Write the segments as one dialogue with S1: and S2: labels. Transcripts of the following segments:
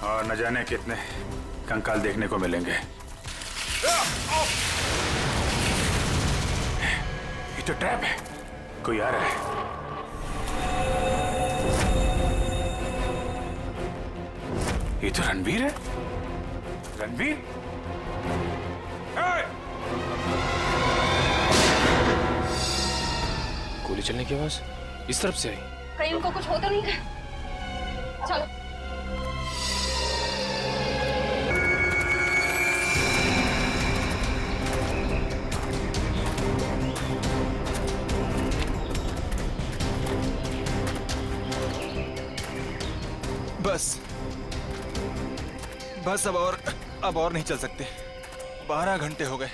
S1: और न जाने कितने कंकाल देखने को मिलेंगे। ये तो ट्रैप है, कोई आ रहा है। ये तो रणवीर है। रणवीर,
S2: गोली चलने की आवाज इस तरफ से आई।
S3: कहीं उनको कुछ होता नहीं है। चलो।
S4: बस अब और नहीं चल सकते। 12 घंटे हो गए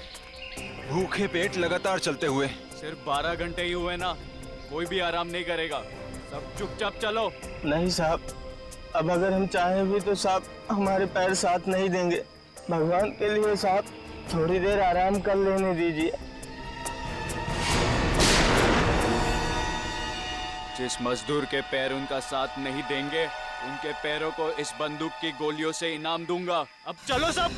S4: भूखे पेट लगातार चलते हुए।
S5: सिर्फ 12 घंटे ही हुए ना, कोई भी आराम नहीं करेगा। सब चुपचाप चलो।
S6: नहीं साहब, अब अगर हम चाहें भी तो साहब हमारे पैर साथ नहीं देंगे। भगवान के लिए साहब थोड़ी देर आराम कर लेने दीजिए।
S5: जिस मजदूर के पैर उनका साथ नहीं देंगे, उनके पैरों को इस बंदूक की गोलियों से इनाम दूंगा। अब चलो सब।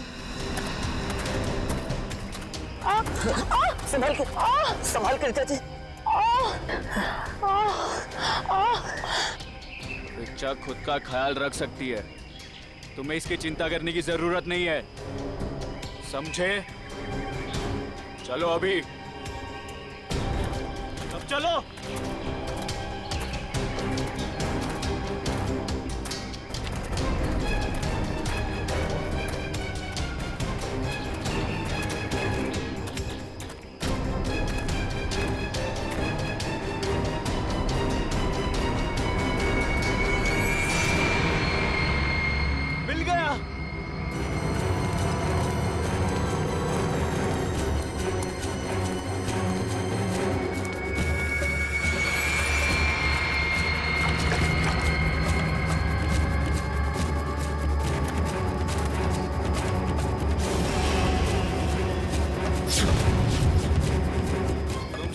S6: संभाल कर चाची।
S5: रिचा खुद का ख्याल रख सकती है, तुम्हें इसकी चिंता करने की जरूरत नहीं है, समझे? चलो अभी, अब चलो।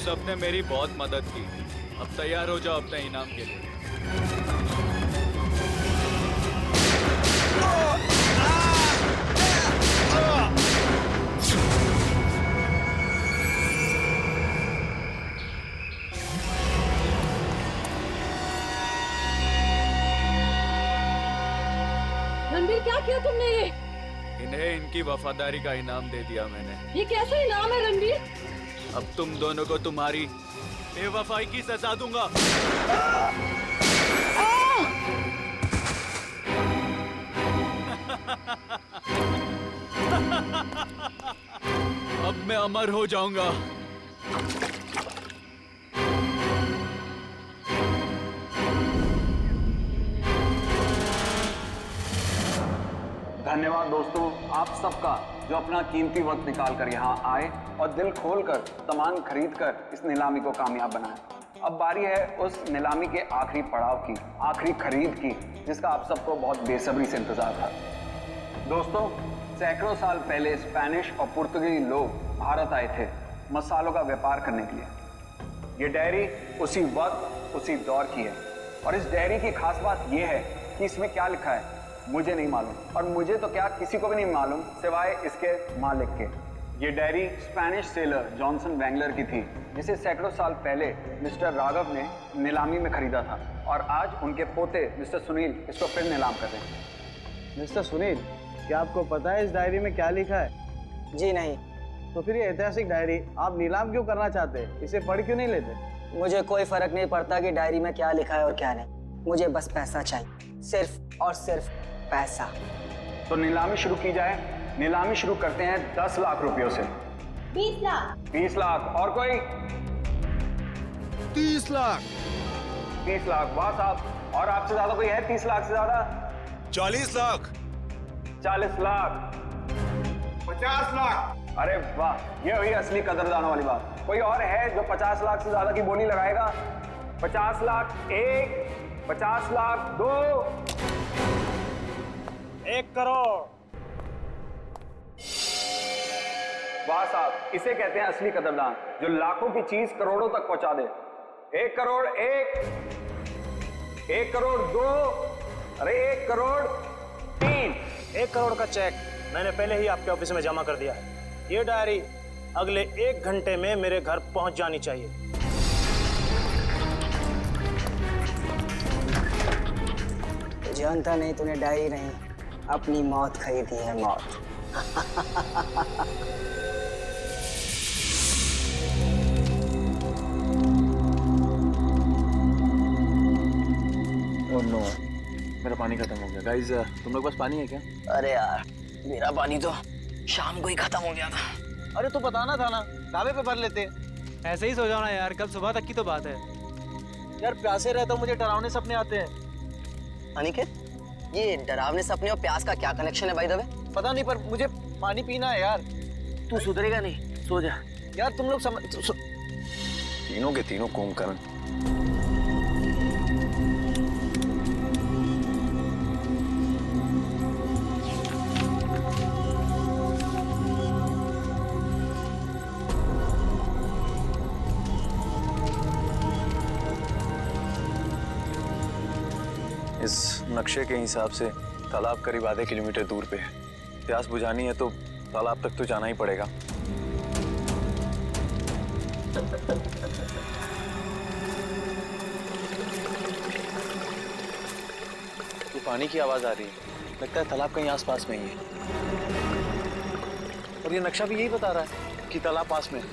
S5: सबने मेरी बहुत मदद की, अब तैयार हो जाओ अपने इनाम के लिए।
S3: रणवीर, क्या किया तुमने ये?
S5: इन्हें इनकी वफादारी का इनाम दे दिया मैंने।
S3: ये कैसा इनाम है रणवीर?
S5: अब तुम दोनों को तुम्हारी बेवफाई की सजा दूंगा। अब मैं अमर हो जाऊंगा।
S7: धन्यवाद दोस्तों आप सबका जो अपना कीमती वक्त निकाल कर यहाँ आए और दिल खोलकर सामान खरीद कर इस नीलामी को कामयाब बनाए। अब बारी है उस नीलामी के आखिरी पड़ाव की, आखिरी खरीद की, जिसका आप सबको बहुत बेसब्री से इंतजार था। दोस्तों, सैकड़ों साल पहले स्पेनिश और पुर्तगाली लोग भारत आए थे मसालों का व्यापार करने के लिए। ये डायरी उसी वक्त उसी दौर की है और इस डायरी की खास बात यह है कि इसमें क्या लिखा है मुझे नहीं मालूम, और मुझे तो क्या किसी को भी नहीं मालूम सिवाय इसके मालिक के। ये डायरी स्पेनिश सेलर जॉनसन वैंगलर की थी, जिसे सैकड़ों साल पहले मिस्टर राघव ने नीलामी में खरीदा था और आज उनके पोते मिस्टर सुनील इसको फिर नीलाम कर रहे हैं।
S6: मिस्टर सुनील, क्या आपको पता है इस डायरी में क्या लिखा है?
S8: जी नहीं।
S6: तो फिर ये ऐतिहासिक डायरी आप नीलाम क्यों करना चाहते हैं? इसे पढ़ क्यों नहीं लेते?
S8: मुझे कोई फर्क नहीं पड़ता कि डायरी में क्या लिखा है और क्या नहीं, मुझे बस पैसा चाहिए, सिर्फ और सिर्फ पैसा।
S7: तो नीलामी शुरू की जाए। नीलामी शुरू करते हैं 10 लाख रुपयों से।
S3: 20 लाख।
S7: 20 लाख। और कोई?
S4: 30 लाख।
S7: 30 लाख। वाह साहब, और आपसे ज्यादा कोई है? 30 लाख से ज्यादा?
S4: 40 लाख।
S7: 40 लाख। 50 लाख। अरे वाह, ये हुई असली कदरदानों वाली बात। कोई और है जो 50 लाख से ज्यादा की बोली लगाएगा? 50 लाख 1, 50 लाख 2,
S6: 1 करोड़।
S7: वाह साहब, इसे कहते हैं असली कदरदान, जो लाखों की चीज करोड़ों तक पहुंचा दे। 1 करोड़ 1, 1 करोड़ 2, अरे 1 करोड़ 3,
S9: 1 करोड़ का चेक मैंने पहले ही आपके ऑफिस में जमा कर दिया है। ये डायरी अगले 1 घंटे में मेरे घर पहुंच जानी चाहिए।
S8: जानता नहीं तूने डायरी नहीं, अपनी मौत खरीदी है, मौत।
S10: ओह नो, मेरा पानी खत्म हो गया। गाइस, तुम लोग पास पानी है क्या?
S8: अरे यार, मेरा पानी तो शाम को ही खत्म हो गया था।
S6: अरे तो बताना था ना, ढाबे पे भर लेते।
S11: ऐसे ही सो जाओ ना यार, कल सुबह तक की तो बात है।
S6: यार प्यासे रहता हूँ, मुझे डरावने सपने आते हैं।
S8: अनिकेत, ये डरावने सपने और प्यास का क्या कनेक्शन है भाई दबे?
S6: पता नहीं, पर मुझे पानी पीना है यार।
S8: तू सुधरेगा नहीं, सो जा।
S6: यार तुम लोग
S10: तीनों के तीनों कुंभकर्ण। इस नक्शे के हिसाब से तालाब करीब आधे किलोमीटर दूर पे है। प्यास बुझानी है तो तालाब तक तो जाना ही पड़ेगा। तो पानी की आवाज आ रही है, लगता है तालाब कहीं आसपास में ही है। और ये नक्शा भी यही बता रहा है कि तालाब पास में है।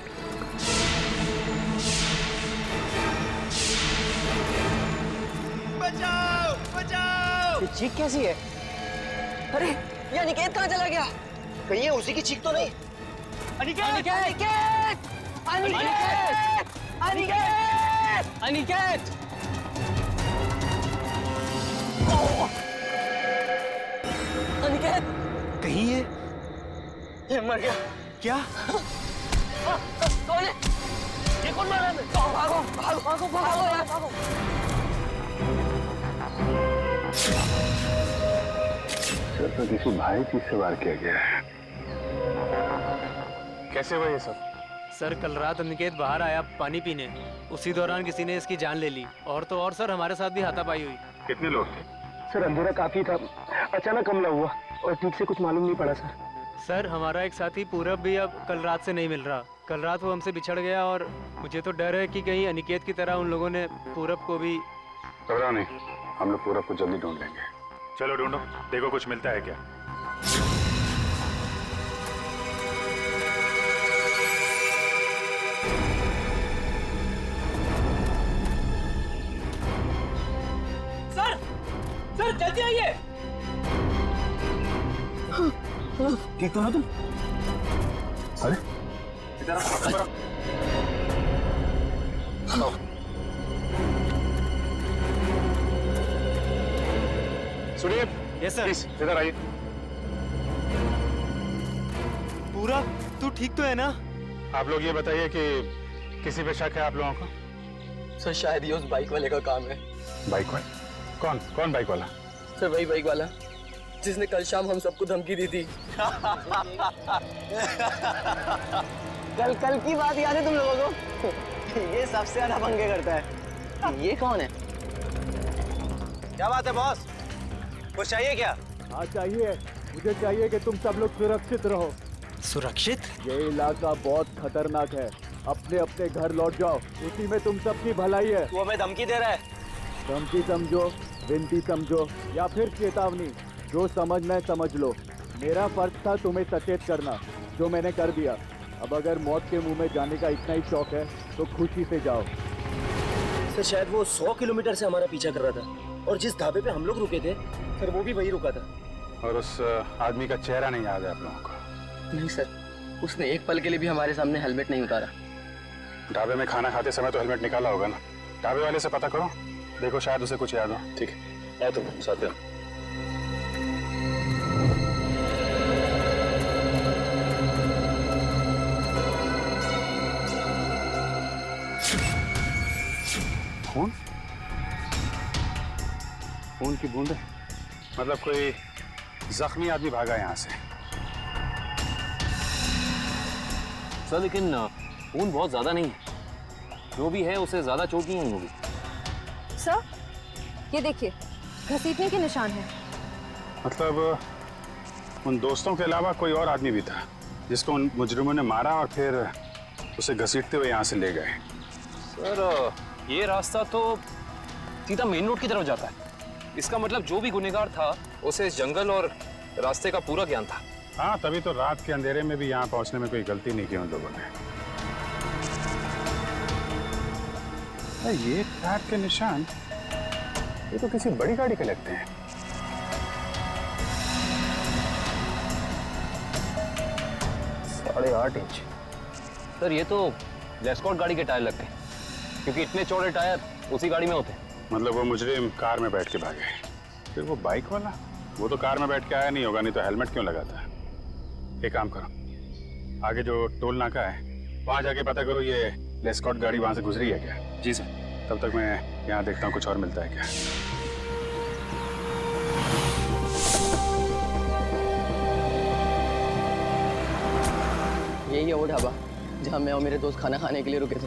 S6: बचाओ, बचाओ!
S8: ये चीख कैसी है? अरे ये अनिकेत कहाँ चला गया?
S6: कहीं ये उसी की चीख तो नहीं?
S8: अनिकेत! अनिकेत! अनिकेत! अनिकेत! अनिकेत! अनिकेत!
S4: कहीं
S8: ये मर गया।
S4: क्या?
S8: कौन है? ये कौन मारा है? भागो भागो भागो भागो यार भागो।
S1: सर तो किसी भारी चीज से वार किया गया है। कैसे हुआ ये सब?
S11: सर कल रात अनिकेत बाहर आया पानी पीने, उसी दौरान किसी ने इसकी जान ले ली। और तो और सर हमारे साथ भी हाथापाई हुई।
S1: कितने लोग थे?
S6: सर अंधेरा काफी था, अचानक हमला हुआ और ठीक से कुछ मालूम नहीं पड़ा सर।
S11: सर हमारा एक साथी पूरब भी अब कल रात से नहीं मिल रहा। कल रात वो हमसे बिछड़ गया और मुझे तो डर है कि कहीं अनिकेत की तरह उन लोगों ने पूरब को भी।
S1: घबराओ नहीं, हम लोग पूरब को जल्दी ढूंढ लेंगे। चलो ढूंढो, देखो कुछ मिलता है क्या।
S8: सर जल्दी आइए।
S6: ठीक तो ना तुम?
S1: अरे सुनील,
S11: यस सर।
S1: इधर आइए।
S11: पूरा तू ठीक तो है ना?
S1: आप लोग ये बताइए कि किसी पे शक है आप लोगों को?
S8: सर शायद ये उस बाइक वाले का काम है।
S1: बाइक वाला? कौन कौन बाइक वाला?
S8: सर वही बाइक वाला जिसने कल शाम हम सबको धमकी दी थी। कल की बात याद है तुम लोगों को? ये सबसे ज्यादा पंगे करता है। ये कौन है?
S6: क्या बात है बॉस, कुछ चाहिए क्या?
S9: हाँ चाहिए, मुझे चाहिए कि तुम सब लोग सुरक्षित रहो।
S4: सुरक्षित?
S9: ये इलाका बहुत खतरनाक है। अपने अपने घर लौट जाओ, उसी में तुम सबकी भलाई है।
S6: तू हमें धमकी दे रहा है?
S9: धमकी समझो, विनती समझो या फिर चेतावनी, जो समझना है समझ लो। मेरा फर्ज था तुम्हें सचेत करना, जो मैंने कर दिया। अब अगर मौत के मुंह में जाने का इतना ही शौक है तो खुशी से जाओ।
S6: सर शायद वो 100 किलोमीटर से हमारा पीछा कर रहा था, और जिस ढाबे पे हम लोग रुके थे सर वो भी वही रुका था।
S1: और उस आदमी का चेहरा नहीं याद है आप लोगों को?
S8: नहीं सर, उसने एक पल के लिए भी हमारे सामने हेलमेट नहीं उतारा।
S1: ढाबे में खाना खाते समय तो हेलमेट निकाला होगा ना? ढाबे वाले से पता करो, देखो शायद उसे कुछ याद हो। ठीक है, आए तुम साथ में। खून? खून की बूंद? मतलब कोई जख्मी आदमी भागा यहाँ से।
S2: सर लेकिन खून बहुत ज्यादा नहीं है, जो भी है उसे ज्यादा चोट नहीं हुई होगी।
S3: सर ये देखिए, घसीटने के निशान है।
S1: मतलब उन दोस्तों के अलावा कोई और आदमी भी था जिसको उन मुजरिमों ने मारा और फिर उसे घसीटते हुए यहाँ से ले गए।
S2: सर ये रास्ता तो सीधा मेन रोड की तरफ जाता है। इसका मतलब जो भी गुनहगार था उसे इस जंगल और रास्ते का पूरा ज्ञान था।
S1: हाँ, तभी तो रात के अंधेरे में भी यहाँ पहुँचने में कोई गलती नहीं की उन लोगों ने। ये ट्रैक के निशान, ये तो किसी बड़ी गाड़ी के लगते हैं।
S2: 8.5 इंच। सर ये तो लेस्कॉट गाड़ी के टायर लगते हैं, क्योंकि इतने चौड़े टायर उसी गाड़ी में होते हैं।
S1: मतलब वो मुजरिम कार में बैठ के भागे, फिर वो बाइक वाला, वो तो कार में बैठ के आया नहीं होगा, नहीं तो हेलमेट क्यों लगाता। एक काम करो, आगे जो टोल नाका है वहां जाके पता करो ये लेस्कॉट गाड़ी वहां से गुजरी है क्या।
S2: जी सर।
S1: तब तक मैं यहाँ देखता हूँ कुछ और मिलता है क्या।
S12: यही है वो ढाबा जहाँ मैं और मेरे दोस्त खाना खाने के लिए रुके थे।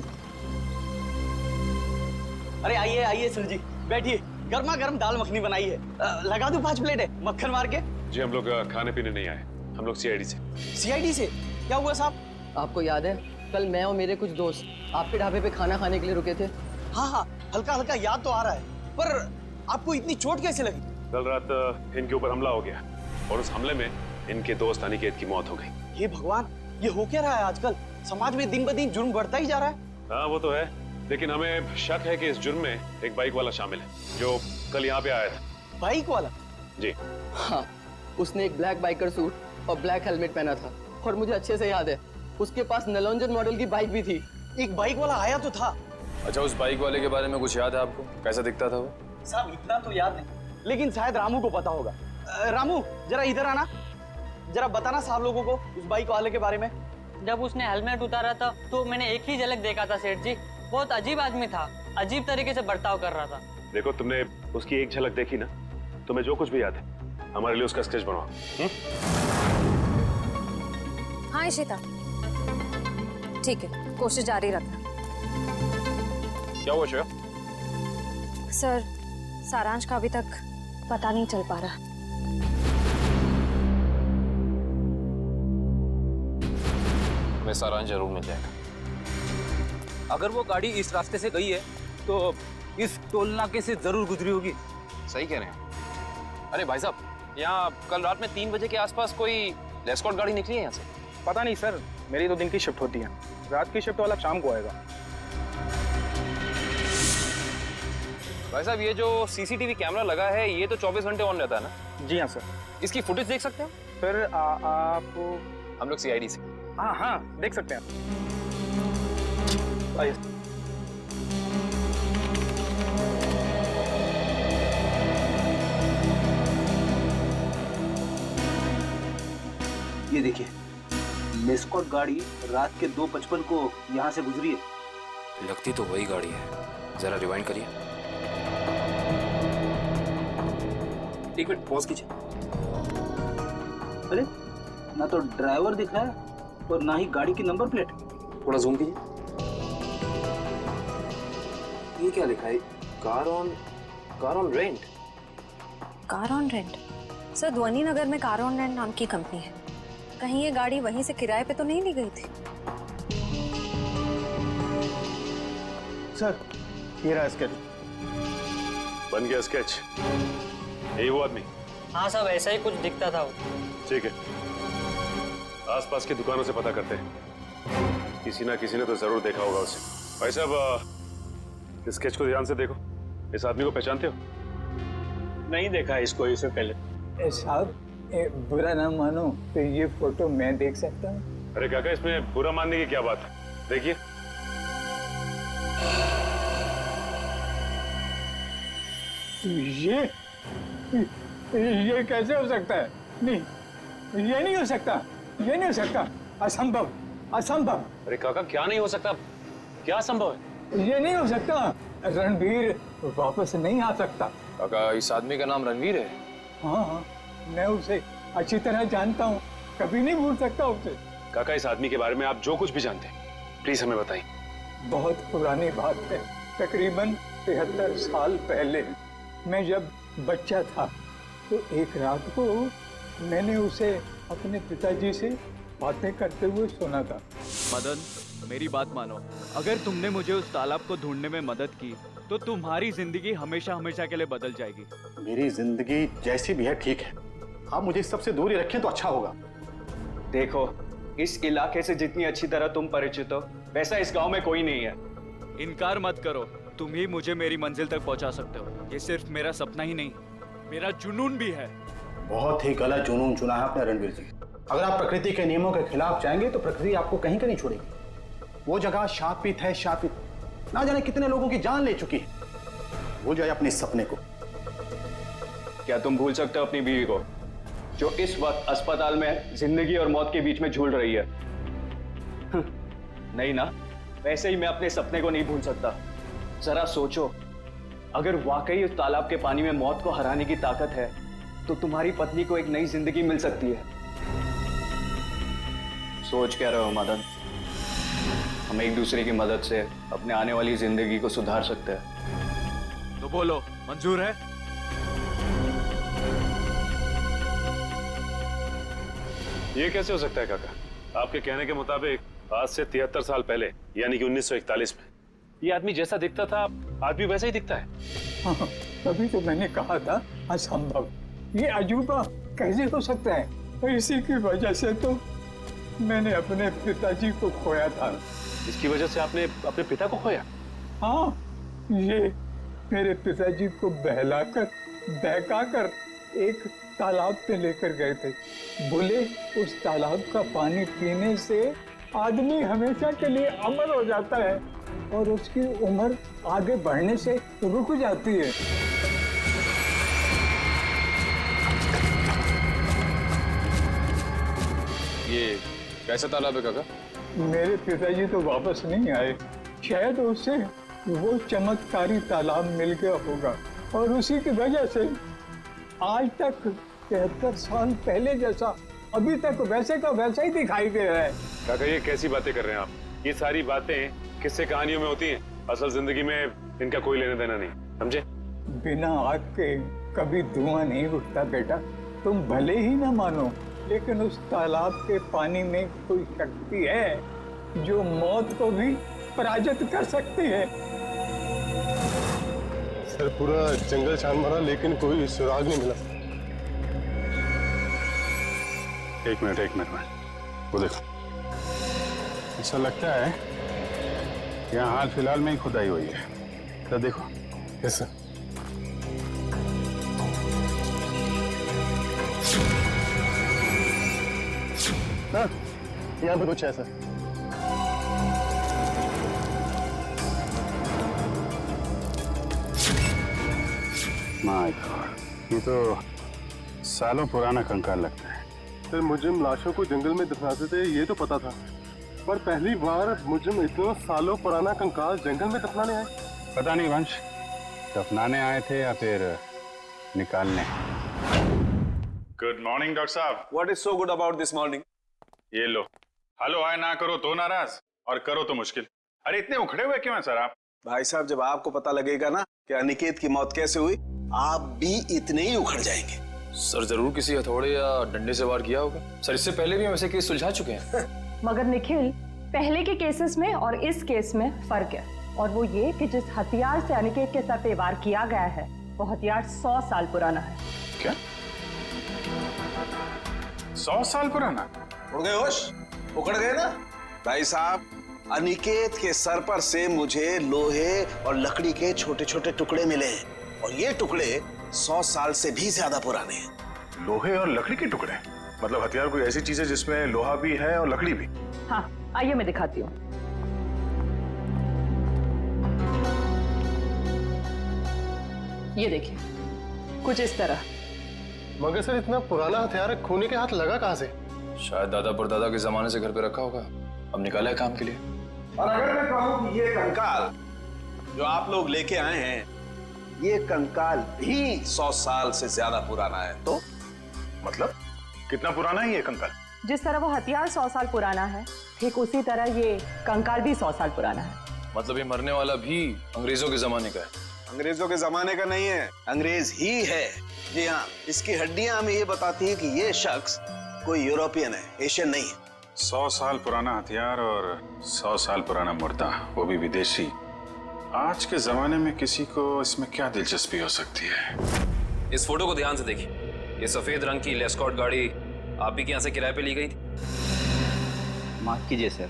S13: अरे आइए आइए सर जी, बैठिए। गर्मा गर्म दाल मखनी बनाई है, लगा दूं 5 प्लेट है मक्खन मार के।
S14: जी हम लोग खाने पीने नहीं आए, हम लोग सीआईडी से।
S13: सीआईडी से? क्या हुआ साहब?
S12: आपको याद है कल मैं और मेरे कुछ दोस्त आपके ढाबे पे खाना खाने के लिए रुके थे?
S13: हाँ हाँ, हल्का हल्का याद तो आ रहा है, पर आपको इतनी चोट कैसे लगी?
S14: कल रात इनके ऊपर हमला हो गया और उस हमले में इनके दोस्त अनिकेत की मौत हो गई।
S13: ये भगवान, ये हो क्या रहा है आजकल? समाज में दिन ब दिन जुर्म बढ़ता ही जा रहा है।
S14: हाँ वो तो है, लेकिन हमें शक है कि इस जुर्म में एक बाइक वाला शामिल है जो कल यहाँ पे आया था।
S13: बाइक वाला?
S14: जी
S12: हाँ, उसने एक ब्लैक बाइकर सूट और ब्लैक हेलमेट पहना था, और मुझे अच्छे से याद है उसके पास नलोंजन मॉडल की बाइक भी थी।
S13: एक बाइक वाला आया तो था।
S10: अच्छा, उस बाइक वाले के बारे में कुछ याद है आपको? कैसा दिखता था वो?
S13: साहब इतना तो याद नहीं, लेकिन शायद रामू को पता होगा। रामू जरा इधर आना, जरा बताना साहब लोगों को उस बाइक वाले के बारे में।
S15: जब उसने हेलमेट उतारा था तो मैंने एक ही झलक देखा था सेठ जी। बहुत अजीब आदमी था, अजीब तरीके से बर्ताव कर रहा था।
S14: देखो तुमने उसकी एक झलक देखी ना, तुम्हें जो कुछ भी याद है हमारे लिए उसका स्केच बनवाओ।
S16: हाँ इशिता, ठीक है, कोशिश जारी रखना।
S10: क्या हुआ श्रेया?
S16: सर, सारांश का अभी तक पता नहीं चल पा रहा।
S2: हमें सारांश जरूर मिल जाएगा। अगर वो गाड़ी इस रास्ते से गई है तो इस टोल नाके से जरूर गुजरी होगी। सही कह रहे हैं। अरे भाई साहब, यहाँ कल रात में 3 बजे के आसपास कोई लेस्कॉट गाड़ी निकली है यहाँ से?
S6: पता नहीं सर, मेरी तो दिन की शिफ्ट होती है, रात की शिफ्ट वाला शाम को आएगा।
S2: भाई साहब, ये जो सीसीटीवी कैमरा लगा है ये तो 24 घंटे ऑन रहता है ना?
S6: जी हाँ सर।
S2: इसकी फुटेज देख सकते हैं
S6: फिर आप?
S2: हम लोग सीआईडी से।
S6: हाँ हाँ, देख सकते हैं। आइए।
S13: ये देखिए, लेस्कॉट गाड़ी रात के 2:55 को यहाँ से गुजरी है।
S2: लगती तो वही गाड़ी है, जरा रिवाइंड करिए। एक मिनट पॉज कीजिए।
S13: अरे ना तो ड्राइवर दिख रहा है और ना ही गाड़ी की नंबर प्लेट।
S2: थोड़ा जूम कीजिए। ये क्या लिखा है? Car on rent.
S16: Car on rent? Sir, ध्वनि नगर में कार ऑन रेंट नाम की कंपनी है। कहीं ये गाड़ी वहीं से किराए पे तो नहीं ली गई थी?
S6: सर, ये रहा स्केच।
S14: बन गया स्केच? यही वो आदमी?
S15: हाँ साहब, ऐसा ही कुछ दिखता था वो।
S14: ठीक है, आसपास की दुकानों से पता करते हैं, किसी ना किसी ने तो जरूर देखा होगा उसे। भाई साहब, इस स्केच को ध्यान से देखो, इस आदमी को पहचानते हो?
S6: नहीं देखा इसको इससे पहले। साहब, बुरा ना मानो तो ये फोटो मैं देख सकता हूँ?
S14: अरे काका, इसमें बुरा मानने की क्या बात है? देखिए।
S6: ये कैसे हो सकता है? नहीं, ये नहीं हो सकता, ये नहीं हो सकता, असंभव, असंभव।
S2: अरे काका, क्या नहीं हो सकता? क्या संभव है?
S6: ये नहीं हो सकता, रणवीर वापस नहीं आ सकता।
S2: काका, इस आदमी का नाम रणवीर है?
S6: हाँ हाँ, मैं उसे अच्छी तरह जानता हूँ, कभी नहीं भूल सकता उसे।
S14: काका, इस आदमी के बारे में आप जो कुछ भी जानते हैं प्लीज हमें बताइए।
S6: बहुत पुरानी बात है, तकरीबन 73 साल पहले मैं जब बच्चा था तो एक रात को
S17: मैंने उसे अपने पिताजी से बातें करते हुए सुना था।
S5: मदन, मेरी बात मानो। अगर तुमने मुझे उस तालाब को ढूंढने में मदद की तो तुम्हारी जिंदगी हमेशा हमेशा के लिए बदल जाएगी।
S18: मेरी जिंदगी जैसी भी है ठीक है, आप मुझे इस सबसे दूर ही रखें तो अच्छा होगा।
S13: देखो, इस इलाके से जितनी अच्छी तरह तुम परिचित हो वैसा इस गांव में कोई नहीं है।
S5: इनकार मत करो, तुम ही मुझे मेरी मंजिल तक पहुंचा सकते हो। ये सिर्फ मेरा सपना ही नहीं, मेरा जुनून भी है।
S18: बहुत ही गलत जुनून चुना है आपने रणवीर जी। अगर आप प्रकृति के नियमों के खिलाफ जाएंगे तो प्रकृति आपको कहीं का नहीं छोड़ेगी। वो जगह शापित है, शापित। ना जाने कितने लोगों की जान ले चुकी है। भूल जाए अपने सपने को।
S13: क्या तुम भूल सकते हो अपनी बीवी को, जो इस वक्त अस्पताल में जिंदगी और मौत के बीच में झूल रही है? नहीं ना, वैसे ही मैं अपने सपने को नहीं भूल सकता। जरा सोचो, अगर वाकई उस तालाब के पानी में मौत को हराने की ताकत है तो तुम्हारी पत्नी को एक नई जिंदगी मिल सकती है। सोच क्या रहे हो मदन? हम एक दूसरे की मदद से अपने आने वाली जिंदगी को सुधार सकते हैं।
S5: तो बोलो, मंजूर है?
S14: ये कैसे हो सकता है काका? आपके कहने के मुताबिक आज से 73 साल पहले यानी कि 1941 में ये आदमी जैसा दिखता था आज भी वैसा ही दिखता है।
S17: हाँ, तभी तो मैंने कहा था असंभव, ये अजूबा कैसे हो सकता है। और इसी की वजह से तो मैंने अपने पिताजी को खोया था।
S14: इसकी वजह से आपने अपने पिता को खोया?
S17: हाँ, ये मेरे पिताजी को बहकाकर एक तालाब पे लेकर गए थे। बोले उस तालाब का पानी पीने से आदमी हमेशा के लिए अमर हो जाता है और उसकी उम्र आगे बढ़ने से रुक जाती है।
S2: ये कैसा तालाब है काका?
S17: मेरे पिताजी तो वापस नहीं आए, शायद उसे वो चमत्कारी तालाब मिल गया होगा और उसी की वजह से आज तक 73 साल पहले जैसा अभी तक वैसे का वैसा ही दिखाई दे रहा है।
S14: काका ये कैसी बातें कर रहे हैं आप? ये सारी बातें किस्से कहानियों में होती हैं, असल जिंदगी में इनका कोई लेना देना नहीं, समझे?
S17: बिना आग के कभी धुआं नहीं उठता बेटा। तुम भले ही ना मानो, लेकिन उस तालाब के पानी में कोई शक्ति है जो मौत को भी पराजित कर सकती है।
S19: सर पूरा जंगल छान मारा लेकिन कोई सुराग नहीं मिला।
S1: एक मिनट वो देखो, ऐसा लगता है यहाँ हाल फिलहाल में ही खुदाई हुई है। तो देखो।
S19: Yes sir. हाँ, यहाँ पे कुछ है सर।
S1: माय गॉड, ये तो सालों पुराना कंकाल लगता है।
S19: सर मुजरिम लाशों को जंगल में दफनाते थे ये तो पता था, पर पहली बार मुजरिम इतने सालों पुराना कंकाल जंगल में दफनाने आए।
S1: पता नहीं वंश, दफनाने आए थे या फिर निकालने। गुड मॉर्निंग डॉक्टर साहब।
S10: What is so good about this morning?
S1: ये लो, हेलो हाय ना करो तो नाराज और करो तो मुश्किल। अरे इतने उखड़े हुए क्यों हैं सर आप?
S10: भाई साहब, जब आपको पता लगेगा ना कि अनिकेत की मौत कैसे हुई, आप भी इतने ही उखड़ जाएंगे।
S2: सर जरूर किसी हथौड़े या डंडे से वार किया होगा। सर इससे पहले भी हम ऐसे केस सुलझा चुके हैं।
S20: मगर निखिल, पहले के केसेस में और इस केस में फर्क है, और वो ये कि जिस हथियार से अनिकेत के सर पे वार किया गया है वो हथियार 100 साल पुराना है।
S1: क्या? 100 साल पुराना?
S10: उड़ गए होश? उखड़ गए ना? भाई साहब, अनिकेत के सर पर से मुझे लोहे और लकड़ी के छोटे छोटे टुकड़े मिले हैं और ये टुकड़े 100 साल से भी ज्यादा पुराने हैं।
S14: लोहे और लकड़ी के टुकड़े? मतलब हथियार कोई ऐसी चीज है जिसमें लोहा भी है और लकड़ी भी?
S20: हाँ, आइए मैं दिखाती हूँ। ये देखिए, कुछ इस तरह।
S19: मगर सर इतना पुराना हथियार खूनी के हाथ लगा कहाँ से?
S2: शायद दादा परदादा के जमाने से घर पे रखा होगा, अब निकाला है काम के लिए।
S10: और अगर मैं कहूँ कि ये कंकाल जो आप लोग लेके आए हैं, ये कंकाल भी 100 साल से ज्यादा पुराना है, तो
S14: मतलब कितना पुराना है ये कंकाल?
S20: जिस तरह वो हथियार 100 साल पुराना है, ठीक उसी तरह ये कंकाल भी 100 साल पुराना है।
S2: मतलब ये मरने वाला भी अंग्रेजों के जमाने का है?
S10: अंग्रेजों के जमाने का नहीं है, अंग्रेज ही है। जी हाँ, इसकी हड्डियां हमें ये बताती है कि ये शख्स कोई यूरोपियन है, एशियन नहीं है।
S1: 100 साल पुराना हथियार और 100 साल पुराना मुर्दा, वो भी विदेशी। आज के जमाने में किसी को इसमें क्या दिलचस्पी हो सकती है?
S2: इस फोटो को ध्यान से देखिए। ये सफेद रंग की लेस्कॉट गाड़ी आप ही के यहाँ से किराए पे ली गई थी?
S18: माफ कीजिए सर,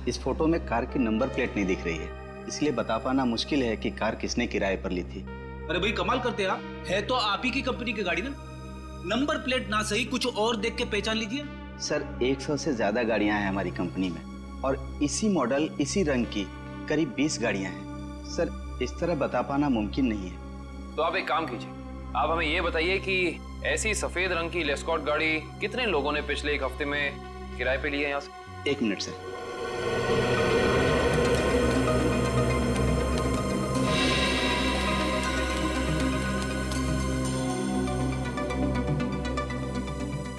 S18: इस फोटो में कार की नंबर प्लेट नहीं दिख रही है, इसलिए बता पाना मुश्किल है कि कार किसने किराए पर ली थी।
S21: अरे भाई कमाल करते हैं आप, है तो आप ही की कंपनी की गाड़ी ना। नंबर प्लेट ना सही, कुछ और देख के पहचान लीजिए।
S18: सर 100 से ज्यादा गाड़ियां हैं हमारी कंपनी में और इसी मॉडल इसी रंग की करीब 20 गाड़ियां हैं। सर इस तरह बता पाना मुमकिन नहीं है।
S2: तो आप एक काम कीजिए, आप हमें ये बताइए कि ऐसी सफेद रंग की लेस्कॉट गाड़ी कितने लोगों ने पिछले एक हफ्ते में किराए पे ली है यहाँ से?
S18: 1 मिनट सर।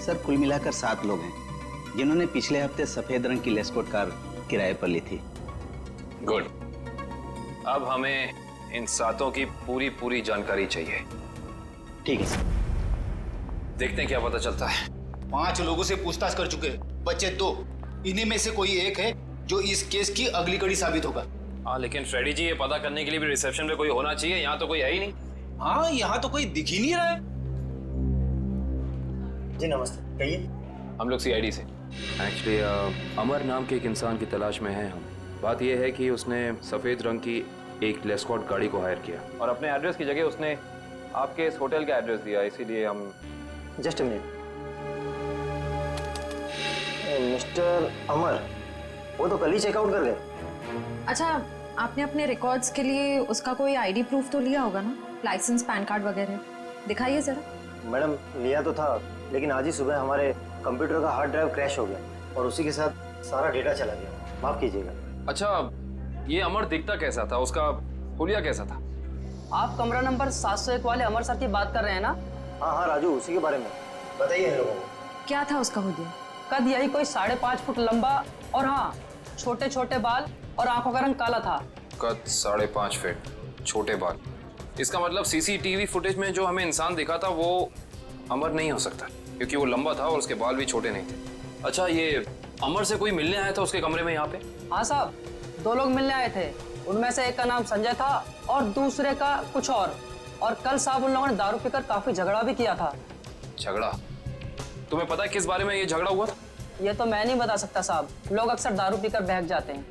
S18: सर कुल मिलाकर 7 लोग हैं जिन्होंने पिछले हफ्ते सफेद रंग की लेस्कॉट कार किराए पर ली थी।
S2: गुड। अब हमें इन 7 की पूरी जानकारी चाहिए।
S18: ठीक है सर।
S2: देखते हैं क्या पता चलता है।
S21: 5 लोगों से पूछताछ कर चुके, बच्चे 2। इन्हीं में से कोई एक है जो इस केस की अगली कड़ी साबित होगा।
S2: हाँ लेकिन फ्रेडी जी, ये पता करने के लिए भी रिसेप्शन पे कोई होना चाहिए। यहाँ तो कोई है ही नहीं।
S21: हाँ यहाँ तो कोई दिख ही नहीं रहा है।
S18: जी नमस्ते, कहिए।
S2: हम लोग CID से। एक्चुअली अमर नाम के एक इंसान की तलाश में हैं हम। बात यह है कि उसने सफेद रंग की एक लेस्कॉट गाड़ी को हायर किया और अपने एड्रेस की जगह उसने आपके इस होटल का एड्रेस दिया, इसीलिए हम।
S8: Just a minute. मिस्टर अमर, वो तो कल ही चेकआउट कर गए।
S16: अच्छा, आपने अपने रिकॉर्ड्स के लिए उसका कोई ID प्रूफ तो लिया होगा ना? लाइसेंस, पैन कार्ड वगैरह दिखाइए जरा।
S8: मैडम लिया तो था, लेकिन आज ही सुबह हमारे कंप्यूटर का हार्ड ड्राइव क्रैश हो गया और उसी के साथ सारा डेटा चला गया। माफ कीजिएगा।
S2: अच्छा, ये अमर दिखता कैसा था? उसका हुलिया कैसा था?
S15: आप कमरा नंबर 701 वाले अमर सर की बात कर रहे हैं ना?
S8: हाँ राजू, उसी के बारे में बताइए लोगों को।
S16: क्या था उसका हुलिया?
S15: कद यही कोई 5.5 फुट लंबा और हाँ, छोटे छोटे बाल और आंखों का रंग काला था।
S2: कद 5.5 फीट, छोटे बाल। इसका मतलब CCTV फुटेज में जो हमें इंसान दिखा था वो अमर नहीं हो सकता, क्योंकि वो लंबा था और उसके बाल भी छोटे नहीं थे। अच्छा, ये अमर से कोई मिलने आया था उसके कमरे में यहाँ पे?
S15: हाँ साहब, 2 लोग मिलने आए थे। उनमें से एक का नाम संजय था और दूसरे का कुछ और कल साहब उन लोगों ने दारू पीकर काफी झगड़ा भी किया था।
S2: झगड़ा? तुम्हें पता है किस बारे में ये झगड़ा हुआ था?
S15: ये तो मैं नहीं बता सकता साहब, लोग अक्सर दारू पीकर बहक जाते हैं।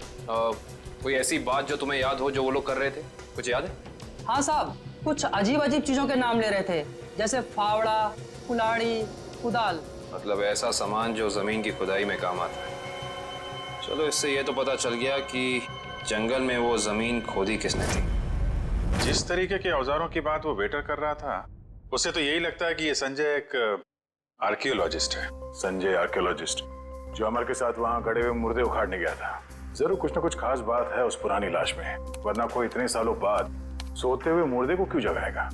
S2: कोई ऐसी बात जो तुम्हें याद हो जो वो लोग कर रहे थे? कुछ याद है?
S15: हाँ साहब, कुछ अजीब अजीब चीजों के नाम ले रहे थे, जैसे फावड़ा, कुल्हाड़ी, कुदाल।
S2: मतलब ऐसा सामान जो जमीन की खुदाई में काम आता है। चलो, इससे ये तो पता चल गया कि जंगल में वो जमीन खोदी किसने थी।
S1: जिस तरीके के औजारों की बात वो वेटर कर रहा था, उससे तो यही लगता है कि ये संजय एक आर्कियोलॉजिस्ट है।
S14: संजय आर्कियोलॉजिस्ट, जो अमर के साथ वहाँ गड़े हुए मुर्दे उखाड़ने गया था। जरूर कुछ न कुछ खास बात है उस पुरानी लाश में, वरना कोई इतने सालों बाद सोते हुए मुर्दे को क्यों जगाएगा?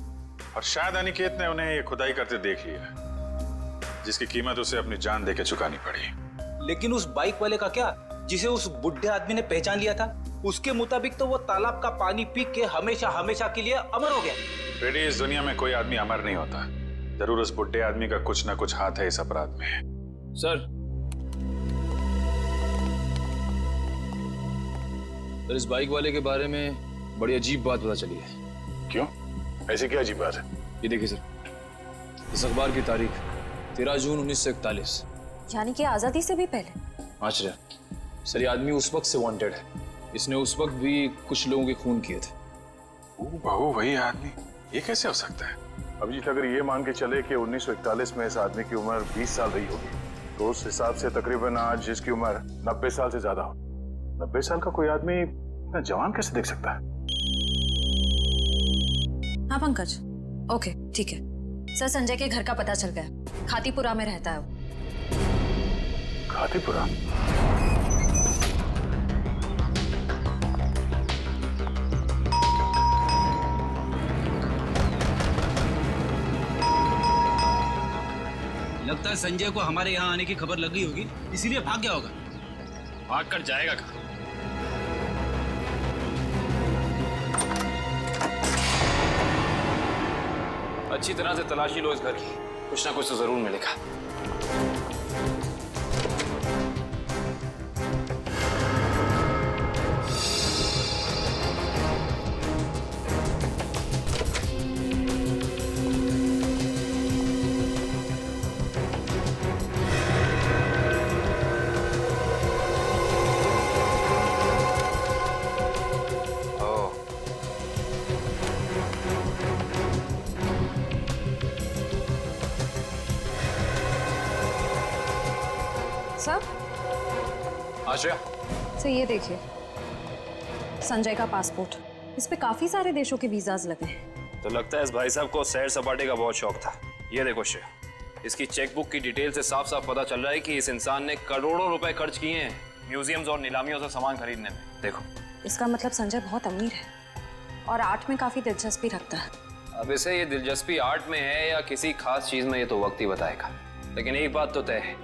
S1: और शायद अनिकेत ने उन्हें ये खुदाई करते देख लिया, जिसकी कीमत उसे अपनी जान देके चुकानी पड़ी।
S21: लेकिन उस बाइक वाले का क्या, जिसे उस बुढ़े आदमी ने पहचान लिया था? उसके मुताबिक तो वो तालाब का पानी पी के हमेशा हमेशा के लिए अमर हो गया।
S1: फ्रेडी, इस दुनिया में कोई आदमी अमर नहीं होता। जरूर उस बुढ़े आदमी का कुछ ना कुछ हाथ है इस अपराध में।
S5: सर इस बाइक वाले के बारे में बड़ी अजीब बात पता चली है।
S14: क्यों? ऐसी क्या अजीब बात है?
S5: ये देखिए सर, इस अखबार की तारीख 13 जून 1941,
S16: यानी कि आजादी से भी पहले।
S5: आश्चर्य सर, ये आदमी उस वक्त से वांटेड है। इसने उस वक्त भी कुछ लोगों के खून किए थे।
S1: बहू वही आदमी, ये कैसे हो सकता है?
S14: अभिजीत, अगर ये मान के चले कि 1941 में इस आदमी की उम्र 20 साल रही होगी, तो उस हिसाब से तकरीबन आज जिसकी उम्र 90 साल से ज्यादा हो। 90 साल का कोई आदमी इतना जवान कैसे दिख सकता है?
S16: हाँ पंकज, ओके ठीक है। सर, संजय के घर का पता चल गया, खातीपुरा में रहता है वो।
S14: खातीपुरा?
S21: लगता है संजय को हमारे यहाँ आने की खबर लग गई होगी, इसीलिए भाग गया होगा।
S5: भाग कर जाएगा कहाँ?
S2: अच्छी तरह से तलाशी लो इस घर की, कुछ ना कुछ तो जरूर मिलेगा। आश्रया,
S16: सर ये देखिए, संजय का पासपोर्ट, इस पे काफी सारे देशों के वीजाज लगे हैं।
S2: तो लगता है इस भाई साहब को सैर सपाटे का बहुत शौक था। ये देखो श्रेया, इसकी चेकबुक की डिटेल से साफ साफ पता चल रहा है कि इस इंसान ने करोड़ों रुपए खर्च किए हैं म्यूजियम्स और नीलामियों से सामान खरीदने में। देखो,
S16: इसका मतलब संजय बहुत अमीर है और आर्ट में काफी दिलचस्पी रखता है।
S2: अब इसे ये दिलचस्पी आर्ट में है या किसी खास चीज में, ये तो वक्त ही बताएगा। लेकिन एक बात तो तय है,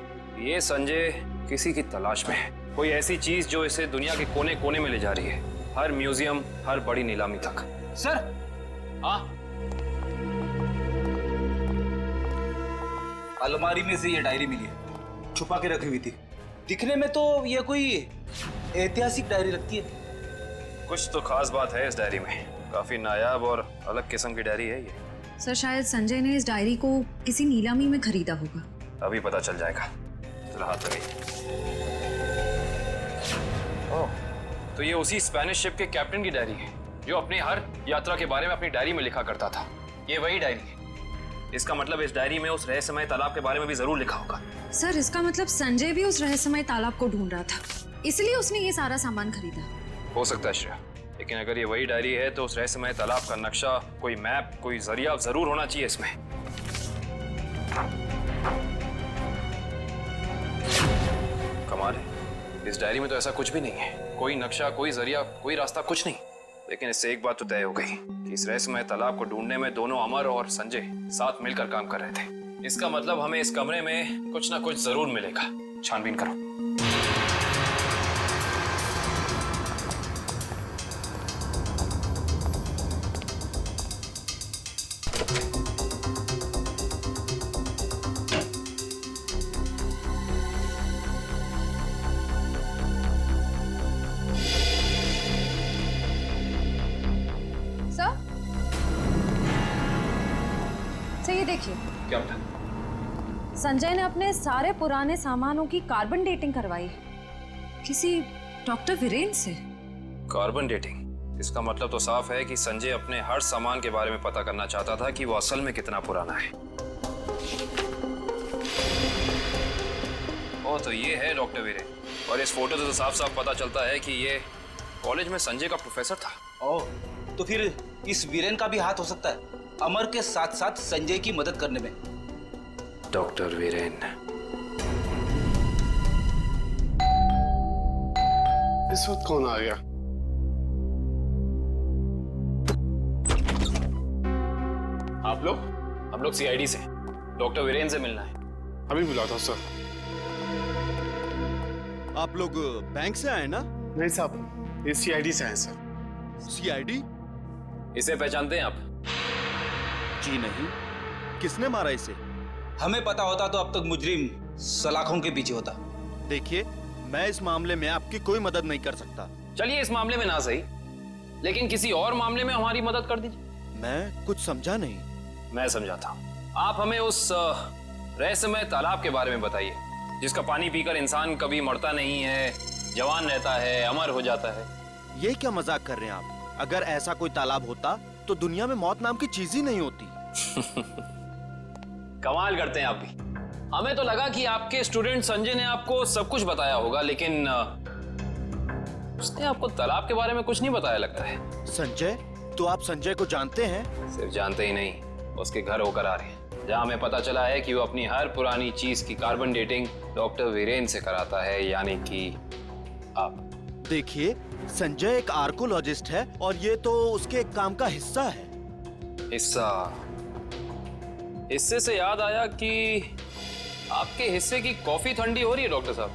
S2: ये संजय किसी की तलाश में है, कोई ऐसी चीज जो इसे दुनिया के कोने कोने में ले जा रही है, हर म्यूजियम, हर बड़ी नीलामी तक।
S21: सर,
S2: हाँ,
S21: अलमारी में से ये डायरी मिली है, छुपा के रखी हुई थी। दिखने में तो ये कोई ऐतिहासिक डायरी लगती है।
S2: कुछ तो खास बात है इस डायरी में, काफी नायाब और अलग किस्म की डायरी है ये।
S16: सर शायद संजय ने इस डायरी को किसी नीलामी में खरीदा होगा।
S2: अभी पता चल जाएगा। चलो हाथ लगाइए। तो ये उसी स्पेनिश शिप के कैप्टन की डायरी है जो अपनी हर यात्रा के बारे में अपनी डायरी में लिखा करता था। ये वही डायरी है। इसका मतलब इस डायरी में उस रहस्यमय तालाब के बारे में भी जरूर लिखा होगा।
S16: सर इसका मतलब संजय भी उस रहस्यमय तालाब को ढूंढ रहा था, इसलिए उसने ये सारा सामान खरीदा।
S2: हो सकता है श्रेया, लेकिन अगर ये वही डायरी है तो उस रहस्यमय तालाब का नक्शा, कोई मैप, कोई जरिया जरूर होना चाहिए इसमें। कमाल है, इस डायरी में तो ऐसा कुछ भी नहीं है, कोई नक्शा, कोई जरिया, कोई रास्ता, कुछ नहीं। लेकिन इससे एक बात तो तय हो गई कि इस रहस्यमय तालाब को ढूंढने में दोनों अमर और संजय साथ मिलकर काम कर रहे थे। इसका मतलब हमें इस कमरे में कुछ ना कुछ जरूर मिलेगा। छानबीन करो।
S16: ये देखिए,
S2: क्या बता?
S16: संजय ने अपने सारे पुराने सामानों की कार्बन डेटिंग करवाई किसी डॉक्टर वीरेन से।
S2: Carbon dating? इसका मतलब तो साफ है कि संजय अपने हर सामान के बारे में पता करना चाहता था कि वो असल में कितना पुराना है। ओ तो ये है डॉक्टर वीरेन, और इस फोटो से तो साफ साफ पता चलता है कि ये कॉलेज में संजय का प्रोफेसर था।
S21: ओह, तो फिर इस वीरेन का भी हाथ हो सकता है अमर के साथ साथ संजय की मदद करने में।
S2: डॉक्टर वीरेन।
S19: इस वक्त कौन आ गया?
S2: आप लोग? हम लोग सीआईडी से, डॉक्टर वीरेन से मिलना है।
S19: अभी बुला था सर।
S9: आप लोग बैंक से आए ना?
S19: नहीं साहब, ये सीआईडी से आए सर।
S9: सीआईडी?
S2: इसे पहचानते हैं आप?
S9: जी नहीं। किसने मारा इसे?
S21: हमें पता होता तो अब तक मुजरिम सलाखों के पीछे होता।
S9: देखिए, मैं इस मामले में आपकी कोई मदद नहीं कर सकता।
S2: चलिए इस मामले में ना सही, लेकिन किसी और मामले में हमारी मदद कर दीजिए।
S9: मैं कुछ समझा नहीं।
S2: मैं समझाता हूँ। आप हमें उस रहस्यमय तालाब के बारे में बताइए जिसका पानी पीकर इंसान कभी मरता नहीं है, जवान रहता है, अमर हो जाता है।
S9: ये क्या मजाक कर रहे हैं आप? अगर ऐसा कोई तालाब होता तो दुनिया में मौत नाम की चीज ही नहीं होती।
S2: कमाल करते हैं आप भी। हमें तो लगा कि आपके स्टूडेंट संजय ने आपको सब कुछ बताया होगा, लेकिन उसने आपको तालाब के बारे में कुछ नहीं बताया लगता है।
S9: संजय? तो आप संजय को जानते हैं?
S2: सिर्फ जानते ही नहीं, उसके घर होकर आ रहे हैं, जहाँ हमें पता चला है कि वो अपनी हर पुरानी चीज की कार्बन डेटिंग डॉक्टर वीरेन से कराता है, यानी कि आप।
S9: देखिए, संजय एक आर्कोलॉजिस्ट है और ये तो उसके एक काम का हिस्सा है।
S2: हिस्सा? हिस्से से याद आया कि आपके हिस्से की कॉफी ठंडी हो रही है डॉक्टर साहब,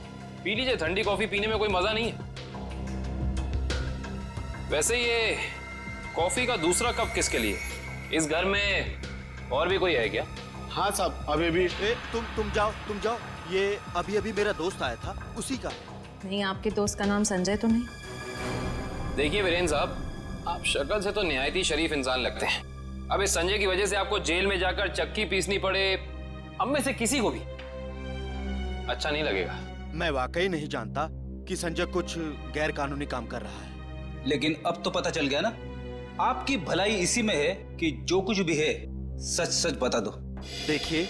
S2: पी लीजिए। ठंडी कॉफी पीने में कोई मजा नहीं है। वैसे ये कॉफी का दूसरा कप किसके लिए? इस घर में और भी कोई है क्या?
S18: हाँ साहब, अभी भी। तुम जाओ। ये अभी अभी मेरा दोस्त आया था, उसी का।
S16: नहीं, आपके दोस्त का नाम संजय तो नहीं?
S2: देखिए वीरेंद्र साहब, आप शक्ल से तो निहायत ही शरीफ इंसान लगते हैं। अब इस संजय की वजह से आपको जेल में जाकर चक्की पीसनी पड़े, हम में से किसी को भी अच्छा नहीं लगेगा।
S18: मैं वाकई नहीं जानता कि संजय कुछ गैर कानूनी काम कर रहा है।
S21: लेकिन अब तो पता चल गया ना, आपकी भलाई इसी में है कि जो कुछ भी है सच सच बता दो।
S18: देखिए,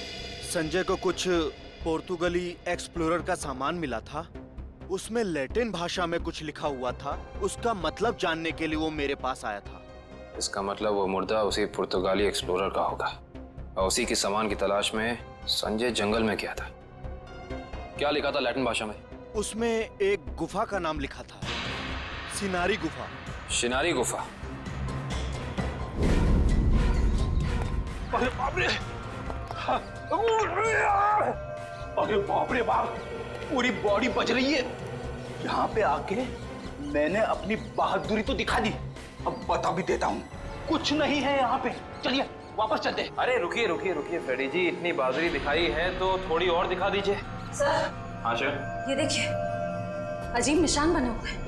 S18: संजय को कुछ पोर्तुगली एक्सप्लोरर का सामान मिला था, उसमें लैटिन भाषा में कुछ लिखा हुआ था। उसका मतलब जानने के लिए वो मेरे पास आया था।
S2: इसका मतलब वो मुर्दा उसी पुर्तगाली एक्सप्लोरर का होगा और उसी के सामान की तलाश में संजय जंगल में गया था। क्या लिखा था लैटिन भाषा में?
S18: उसमें एक गुफा का नाम लिखा था, सिनारी गुफा।
S2: शिनारी गुफा?
S10: अरे बाप रे! अरे बाप रे बाप! पूरी बॉडी बज रही है। यहाँ पे आके मैंने अपनी बहादुरी तो दिखा दी, अब बता भी देता हूँ, कुछ नहीं है यहाँ पे। चलिए वापस चलते।
S2: अरे रुकिए फ्रेडी जी, इतनी बहादुरी दिखाई है तो थोड़ी और दिखा दीजिए।
S16: सर।
S2: हाँ सर।
S16: ये देखिए, अजीब निशान बने हुए हैं।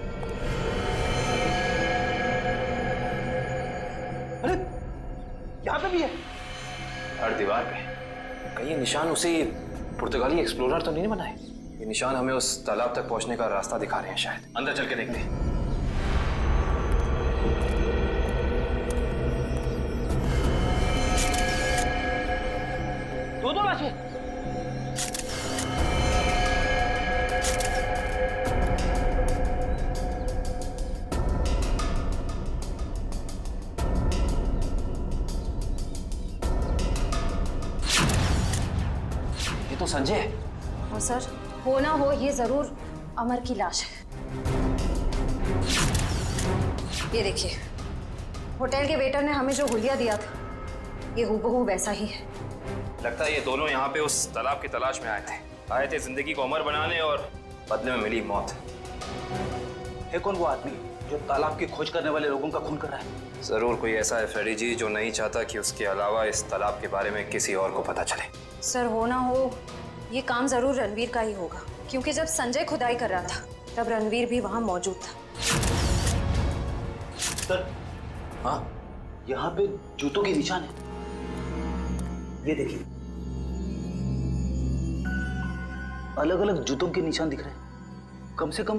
S10: अरे यहाँ पे भी है।
S2: हर दीवार पे। कहीं ये निशान उसी पुर्तगाली एक्सप्लोरर तो नहीं बनाए? ये निशान हमें उस तालाब तक पहुंचने का रास्ता दिखा रहे हैं शायद। अंदर चल के देखते हैं।
S10: दो लाशें।
S2: ये तो संजय।
S16: और सर, हो ना हो ये जरूर अमर की लाश है। ये देखिए, होटल के वेटर ने हमें जो हुलिया दिया था, ये हूबहू वैसा ही है।
S2: लगता है ये दोनों यहाँ पे उस तालाब की तलाश में आए थे जिंदगी को अमर बनाने, और बदले में मिली मौत।
S21: है कौन वो आदमी जो तालाब की खोज करने वाले लोगों का खून कर रहा है?
S2: जरूर कोई ऐसा है फ्रेडी जी जो नहीं चाहता कि उसके अलावा इस तालाब के बारे में किसी और को पता चले।
S16: सर, हो ना हो ये काम जरूर रणवीर का ही होगा, क्योंकि जब संजय खुदाई कर रहा था तब रणवीर भी वहां मौजूद था।
S21: सर, हाँ, यहाँ पे जूतों के निशान है। ये देखिए, अलग अलग जूतों के निशान दिख रहे हैं। कम से कम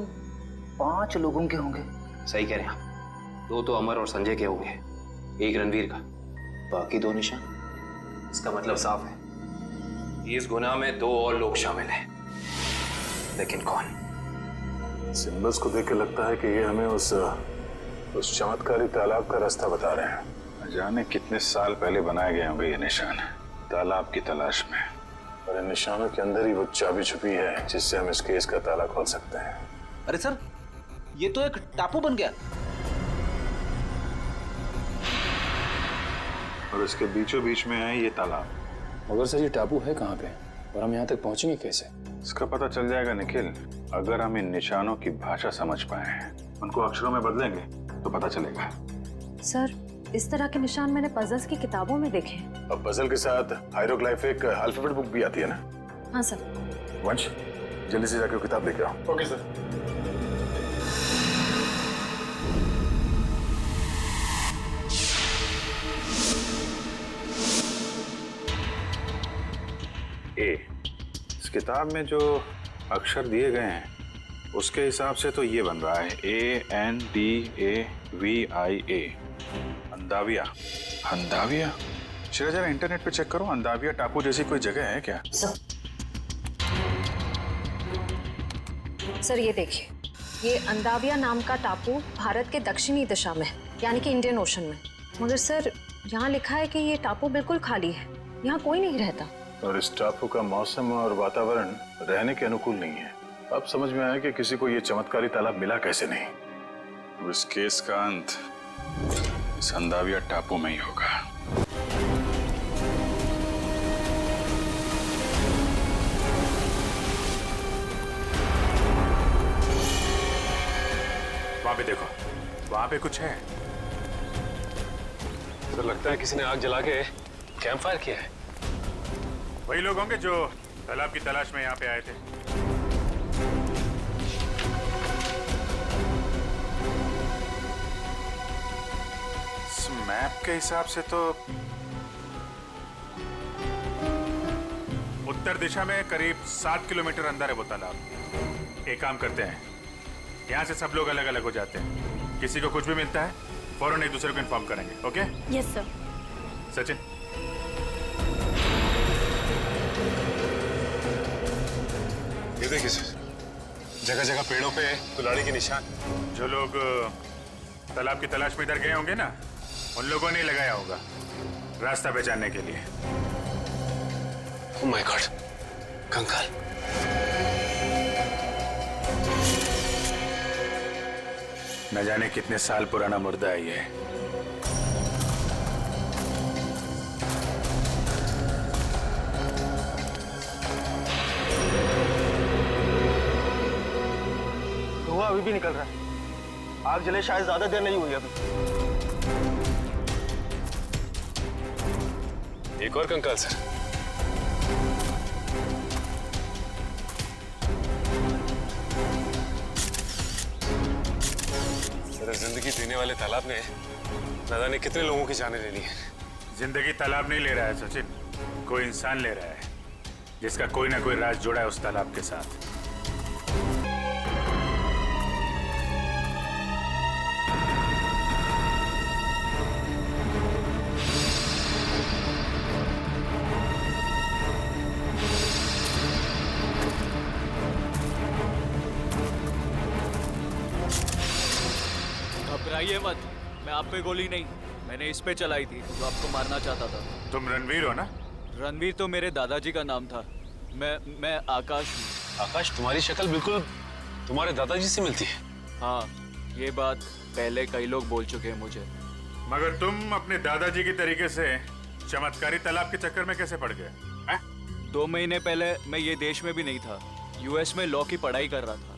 S21: 5 लोगों के होंगे।
S2: सही कह रहे हैं आप। 2 तो अमर और संजय के होंगे, 1 रणवीर का, बाकी 2 निशान। इसका मतलब साफ है, इस गुनाह में 2 और लोग शामिल हैं, लेकिन कौन?
S14: सिंबल्स को देख के लगता है कि ये हमें उस चमत्कारी तालाब का रास्ता बता रहे हैं।
S1: न जाने कितने साल पहले बनाए गए होंगे ये निशान, तालाब की तलाश में।
S14: और इन निशानों के अंदर ही वो चाबी छुपी है जिससे हम इस केस का ताला खोल सकते हैं।
S21: अरे सर, ये तो एक टापू बन गया।
S1: और इसके बीचों बीच में है ये तालाब।
S2: मगर सर, ये टापू है कहाँ पे और हम यहाँ तक पहुँचेंगे कैसे?
S1: इसका पता चल जाएगा निखिल, अगर हम इन निशानों की भाषा समझ पाए, उनको अक्षरों में बदलेंगे तो पता चलेगा।
S16: सर, इस तरह के निशान मैंने पजल्स की किताबों में देखे हैं।
S14: अब पजल के साथ हायरोग्लाइफिक अल्फाबेट बुक भी आती है ना?
S16: हाँ सर।
S14: वंश, जल्दी से जाकर किताब लेके आओ। Okay sir.
S1: इस किताब में जो अक्षर दिए गए हैं उसके हिसाब से तो ये बन रहा है ANDAVIA, अंदाविया। अंदाविया? चलो जरा इंटरनेट पे चेक करो, अंदाविया टापू जैसी कोई जगह है क्या?
S16: सर, ये देखिए, ये अंदाविया नाम का टापू भारत के दक्षिणी दिशा में, यानी कि इंडियन ओशन में। मगर सर, यहाँ लिखा है कि ये टापू बिल्कुल खाली है, यहाँ कोई नहीं रहता।
S14: और इस टापू का मौसम और वातावरण रहने के अनुकूल नहीं है। अब समझ में आया कि किसी को ये चमत्कारी तालाब मिला कैसे नहीं।
S1: इस केस का अंत इस अंदाविया टापू में ही होगा। वहां पे देखो, वहां पे कुछ है।
S2: सर, लगता है किसी ने आग जला के
S1: कैंप फायर किया है? वही लोग होंगे जो तालाब की तलाश में यहाँ पे आए थे। इस मैप के हिसाब से तो उत्तर दिशा में करीब 7 किलोमीटर अंदर है वो तालाब। एक काम करते हैं, यहाँ से सब लोग अलग अलग हो जाते हैं। किसी को कुछ भी मिलता है फौरन एक दूसरे को इन्फॉर्म करेंगे। ओके?
S3: Yes sir.
S1: सचिन, ये देखिए सर, जगह जगह पेड़ों पे कुल्हाड़ी के निशान। जो लोग तालाब की तलाश में इधर गए होंगे ना, उन लोगों ने लगाया होगा रास्ता पहचानने के लिए।
S2: ओह माय गॉड, कंकाल।
S1: न जाने कितने साल पुराना मुर्दा है ये।
S6: धुआं अभी भी निकल रहा है। आग जले शायद ज्यादा देर नहीं हुई अभी।
S1: एक और कंकाल सर।
S7: सर, जिंदगी देने वाले तालाब ने न जाने कितने लोगों की जानें ले ली है।
S1: जिंदगी तालाब नहीं ले रहा है सचिन, कोई इंसान ले रहा है जिसका कोई ना कोई राज जुड़ा है उस तालाब के साथ।
S5: घबराइए मत, मैं आप पे गोली नहीं, मैंने इस पे चलाई थी जो आपको मारना चाहता था।
S1: तुम रणवीर हो ना?
S5: रणवीर तो मेरे दादाजी का नाम था। मैं आकाश हूँ।
S7: आकाश, तुम्हारी शक्ल बिल्कुल तुम्हारे दादाजी से मिलती है।
S5: हाँ, ये बात पहले कई लोग बोल चुके हैं मुझे।
S1: मगर तुम अपने दादाजी की तरीके से चमत्कारी तालाब के चक्कर में कैसे पड़ गए?
S5: 2 महीने पहले मैं ये देश में भी नहीं था, यूएस में लॉ की पढ़ाई कर रहा था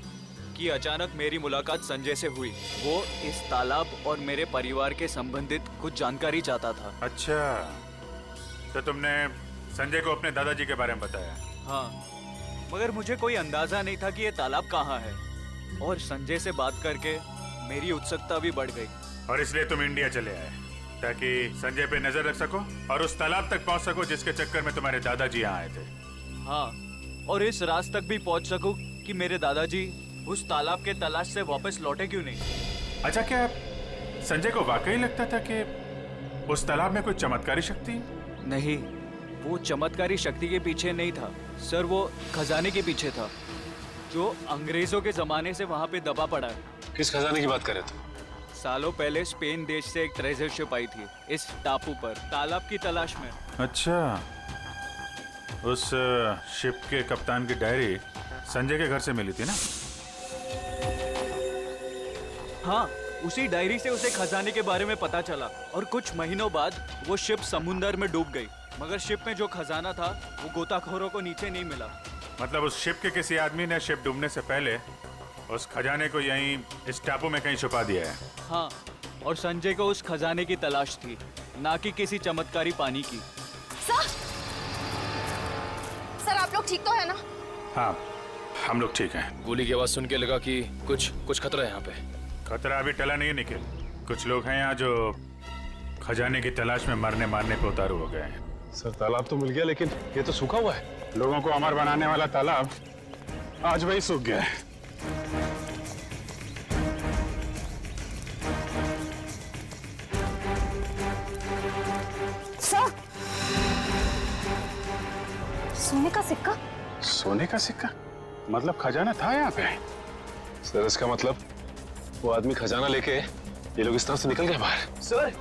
S5: कि अचानक मेरी मुलाकात संजय से हुई। वो इस तालाब और मेरे परिवार के संबंधित कुछ जानकारी चाहता था।
S1: अच्छा, तो तुमने संजय को अपने दादाजी के बारे में बताया?
S5: हाँ, मगर मुझे कोई अंदाजा नहीं था कि ये तालाब कहाँ है, और संजय से बात करके मेरी उत्सुकता भी बढ़ गई।
S1: और इसलिए तुम इंडिया चले आए ताकि संजय पे नजर रख सको और उस तालाब तक पहुंच सको जिसके चक्कर में तुम्हारे दादाजी यहाँ आए थे।
S5: हाँ, और इस राज तक भी पहुंच सकूं कि मेरे दादाजी उस तालाब के तलाश से वापस लौटे क्यों नहीं।
S1: अच्छा, क्या संजय को वाकई लगता था कि उस तालाब में कोई चमत्कारी शक्ति?
S5: नहीं, वो चमत्कारी शक्ति के पीछे नहीं था सर, वो खजाने के पीछे था जो अंग्रेजों के जमाने से वहाँ पे दबा पड़ा है।
S7: किस खजाने की बात कर रहे थे?
S5: सालों पहले स्पेन देश से एक ट्रेजर शिप आई थी इस टापू पर तालाब की तलाश में।
S1: अच्छा, उस शिप के कप्तान की डायरी संजय के घर से मिली थी ना?
S5: हाँ, उसी डायरी से उसे खजाने के बारे में पता चला और कुछ महीनों बाद वो शिप समुंदर में डूब गई। मगर शिप में जो खजाना था वो गोताखोरों को नीचे नहीं मिला।
S1: मतलब उस शिप के किसी आदमी ने शिप डूबने से पहले उस खजाने को यहीं इस टापू में कहीं छुपा दिया है।
S5: हाँ, और संजय को उस खजाने की तलाश थी, ना कि किसी चमत्कारी पानी की।
S3: सर, आप लोग ठीक तो है ना?
S1: हाँ, हम लोग ठीक हैं।
S2: गोली की आवाज सुन के लगा कि कुछ खतरा है यहाँ पे।
S1: खतरा अभी टला नहीं है निखिल। कुछ लोग हैं यहाँ जो खजाने की तलाश में मरने मारने पे उतारू हो गए हैं।
S7: सर, तालाब तो मिल गया लेकिन ये तो सूखा हुआ है।
S1: लोगों को अमर बनाने वाला तालाब आज वही सूख गया है।
S3: सर, सोने का सिक्का?
S1: सोने का सिक्का? मतलब खजाना था यहाँ पे?
S7: सर, इसका मतलब वो आदमी खजाना लेके ये लोग इस तरह से निकल गए बाहर।
S13: सर,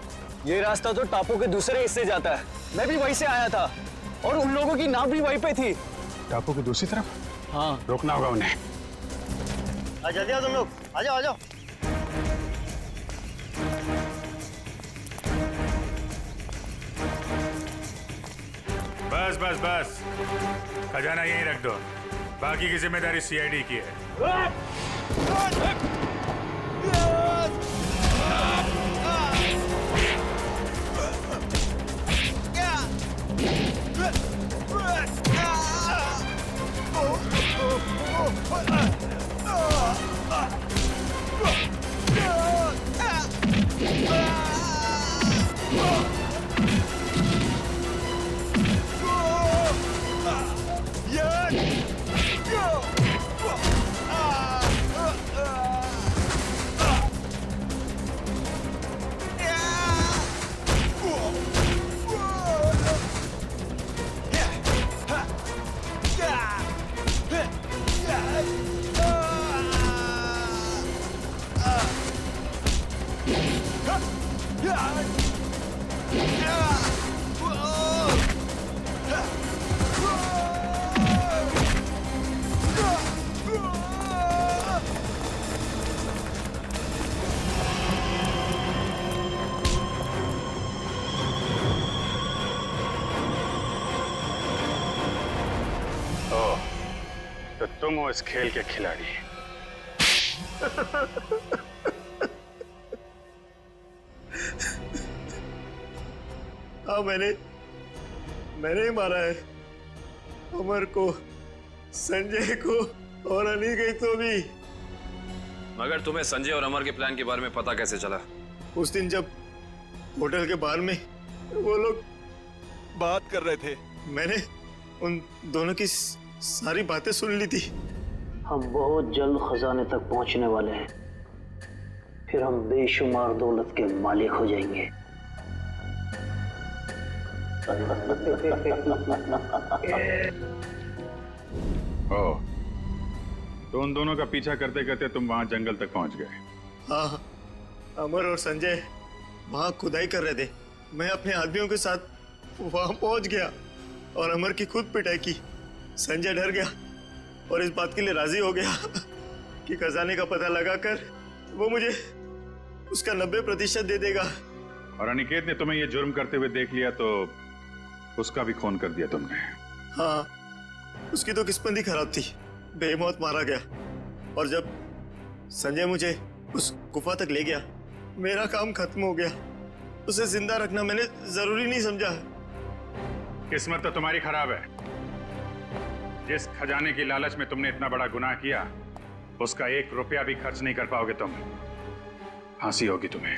S13: ये रास्ता तो टापू के दूसरे हिस्से जाता है। मैं भी वहीं से आया था और उन लोगों की नाव भी वहीं पे थी।
S1: टापू की दूसरी तरफ?
S5: हाँ,
S1: रोकना होगा उन्हें।
S6: जल्दी आओ तुम लोग, आ जाओ आ जाओ।
S1: बस बस बस, खजाना यहीं रख दो, बाकी की जिम्मेदारी सीआईडी की है। तो तुम हो इस खेल के खिलाड़ी।
S6: हाँ, मैंने ही मारा है अमर को, संजय को और अनिकेत को भी।
S2: मगर तुम्हें संजय और अमर के प्लान के बारे में पता कैसे चला?
S6: उस दिन जब होटल के बाहर में वो लोग
S4: बात कर रहे थे,
S6: मैंने उन दोनों की सारी बातें सुन ली थी।
S8: हम बहुत जल्द खजाने तक पहुंचने वाले हैं, फिर हम बेशुमार दौलत के मालिक हो जाएंगे।
S1: ओह, तो उन दोनों का पीछा करते करते तुम वहां जंगल तक पहुंच गए।
S6: हाँ, अमर और संजय वहां खुदाई कर रहे थे। मैं अपने आदमियों के साथ वहां पहुंच गया और अमर की खुद पिटाई की। संजय डर गया और इस बात के लिए राजी हो गया कि खजाने का पता लगाकर वो मुझे उसका 90% दे देगा।
S1: और अनिकेत ने तुम्हें ये जुर्म करते हुए देख लिया तो उसका भी खून कर दिया तुमने।
S6: हाँ, उसकी तो किस्मत ही खराब थी, बेमौत मारा गया। और जब संजय मुझे उस गुफा तक ले गया, मेरा काम खत्म हो गया। उसे जिंदा रखना मैंने जरूरी नहीं समझा।
S1: किस्मत तो तुम्हारी खराब है। जिस खजाने की लालच में तुमने इतना बड़ा गुनाह किया, उसका 1 रुपया भी खर्च नहीं कर पाओगे तुम। फांसी होगी तुम्हें।